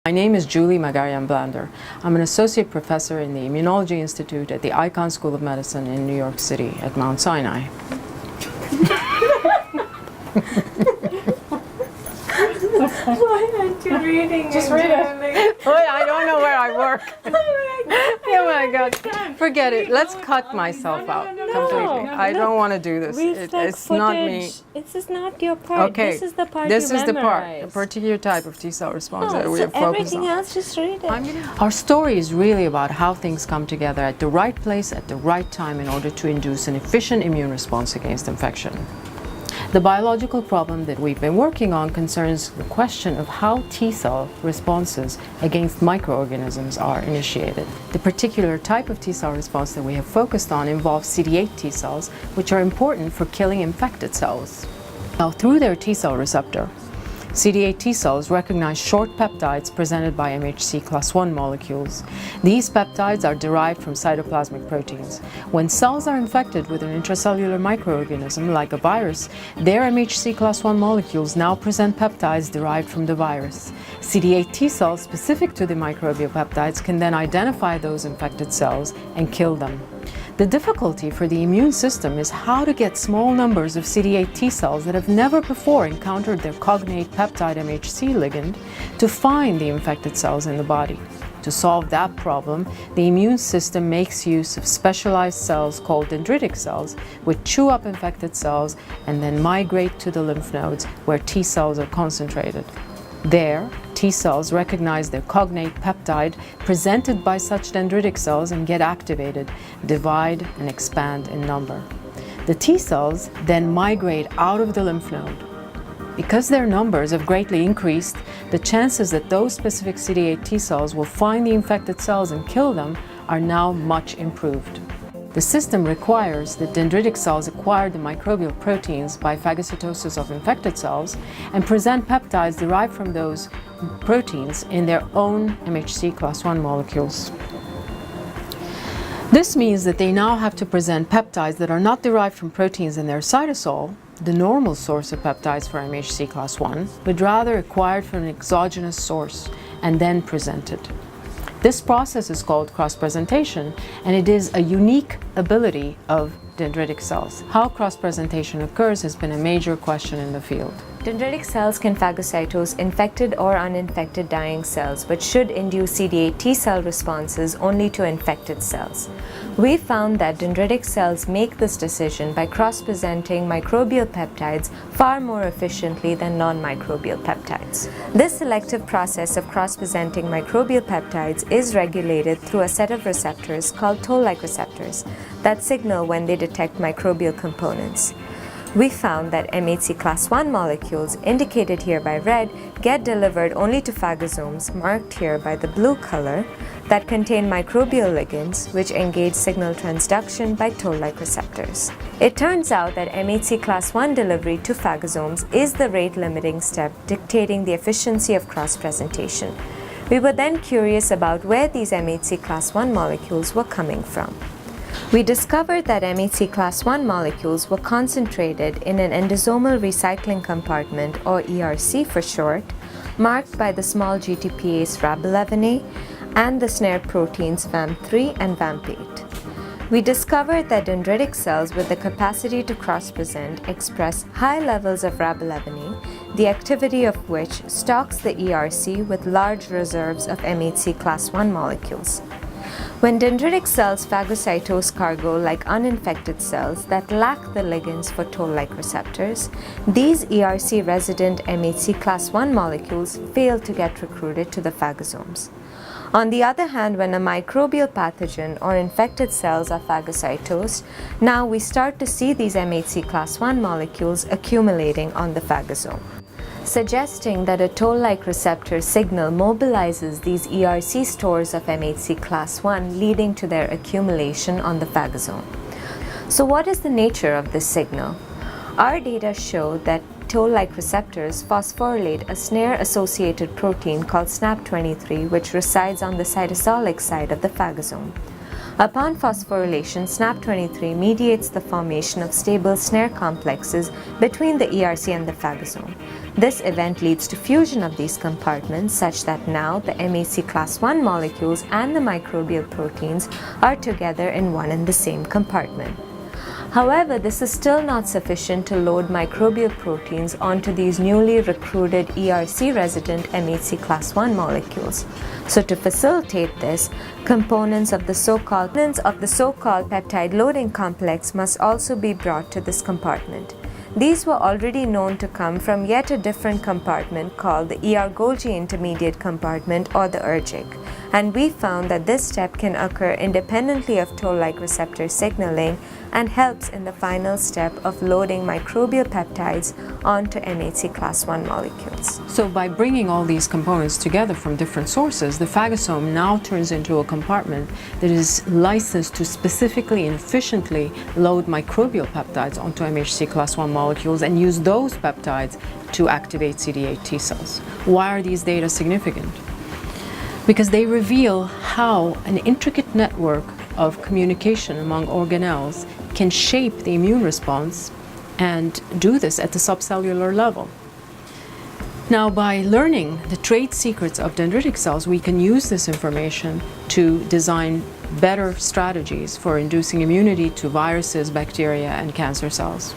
My name is Julie Magarian-Blander. I'm an associate professor in the Immunology Institute at the Icahn School of Medicine in New York City at Mount Sinai. Why aren't you reading? Just read it. Wait, I don't know where I work. Oh my God. Forget it. Let's cut myself out completely. I don't want to do this. It's not me. This is not your part. Okay. This is the part This you is the part, memorize. a particular type of T cell response that we so are focused everything on. else, just read it. Our story is really about how things come together at the right place at the right time in order to induce an efficient immune response against infection. The biological problem that we've been working on concerns the question of how T cell responses against microorganisms are initiated. The particular type of T cell response that we have focused on involves CD8 T cells, which are important for killing infected cells. Now, through their T cell receptor, CD8 T cells recognize short peptides presented by MHC class I molecules. These peptides are derived from cytoplasmic proteins. When cells are infected with an intracellular microorganism like a virus, their MHC class I molecules now present peptides derived from the virus. CD8 T cells specific to the microbial peptides can then identify those infected cells and kill them. The difficulty for the immune system is how to get small numbers of CD8 T cells that have never before encountered their cognate peptide MHC ligand to find the infected cells in the body. To solve that problem, the immune system makes use of specialized cells called dendritic cells, which chew up infected cells and then migrate to the lymph nodes where T cells are concentrated. There, T cells recognize their cognate peptide presented by such dendritic cells and get activated, divide, and expand in number. The T cells then migrate out of the lymph node. Because their numbers have greatly increased, the chances that those specific CD8 T cells will find the infected cells and kill them are now much improved. The system requires that dendritic cells acquire the microbial proteins by phagocytosis of infected cells and present peptides derived from those proteins in their own MHC class I molecules. This means that they now have to present peptides that are not derived from proteins in their cytosol, the normal source of peptides for MHC class I, but rather acquired from an exogenous source and then presented. This process is called cross-presentation, and it is a unique ability of dendritic cells. How cross-presentation occurs has been a major question in the field. Dendritic cells can phagocytose infected or uninfected dying cells, but should induce CD8 T cell responses only to infected cells. We found that dendritic cells make this decision by cross-presenting microbial peptides far more efficiently than non-microbial peptides. This selective process of cross-presenting microbial peptides is regulated through a set of receptors called toll-like receptors that signal when they detect microbial components. We found that MHC class I molecules, indicated here by red, get delivered only to phagosomes, marked here by the blue color, that contain microbial ligands which engage signal transduction by toll-like receptors. It turns out that MHC class I delivery to phagosomes is the rate-limiting step dictating the efficiency of cross-presentation. We were then curious about where these MHC class I molecules were coming from. We discovered that MHC class I molecules were concentrated in an endosomal recycling compartment, or ERC for short, marked by the small GTPase Rab11A and the snare proteins VAMP3 and VAMP8. We discovered that dendritic cells with the capacity to cross-present express high levels of Rab11A, the activity of which stocks the ERC with large reserves of MHC class I molecules. When dendritic cells phagocytose cargo like uninfected cells that lack the ligands for toll-like receptors, these ERC-resident MHC class I molecules fail to get recruited to the phagosomes. On the other hand, when a microbial pathogen or infected cells are phagocytosed, now we start to see these MHC class I molecules accumulating on the phagosome, suggesting that a toll-like receptor signal mobilizes these ERC stores of MHC class I, leading to their accumulation on the phagosome. So what is the nature of this signal? Our data show that toll-like receptors phosphorylate a snare-associated protein called SNAP23, which resides on the cytosolic side of the phagosome. Upon phosphorylation, SNAP23 mediates the formation of stable snare complexes between the ERC and the phagosome. This event leads to fusion of these compartments such that now the MHC class I molecules and the microbial proteins are together in one and the same compartment. However, this is still not sufficient to load microbial proteins onto these newly recruited ERC-resident MHC class I molecules. So to facilitate this, components of the so-called peptide loading complex must also be brought to this compartment. These were already known to come from yet a different compartment called the ER-Golgi intermediate compartment, or the ERGIC, and we found that this step can occur independently of toll-like receptor signaling and helps in the final step of loading microbial peptides onto MHC class I molecules. So by bringing all these components together from different sources, the phagosome now turns into a compartment that is licensed to specifically and efficiently load microbial peptides onto MHC class I molecules and use those peptides to activate CD8 T cells. Why are these data significant? Because they reveal how an intricate network of communication among organelles can shape the immune response and do this at the subcellular level. Now, by learning the trade secrets of dendritic cells, we can use this information to design better strategies for inducing immunity to viruses, bacteria, and cancer cells.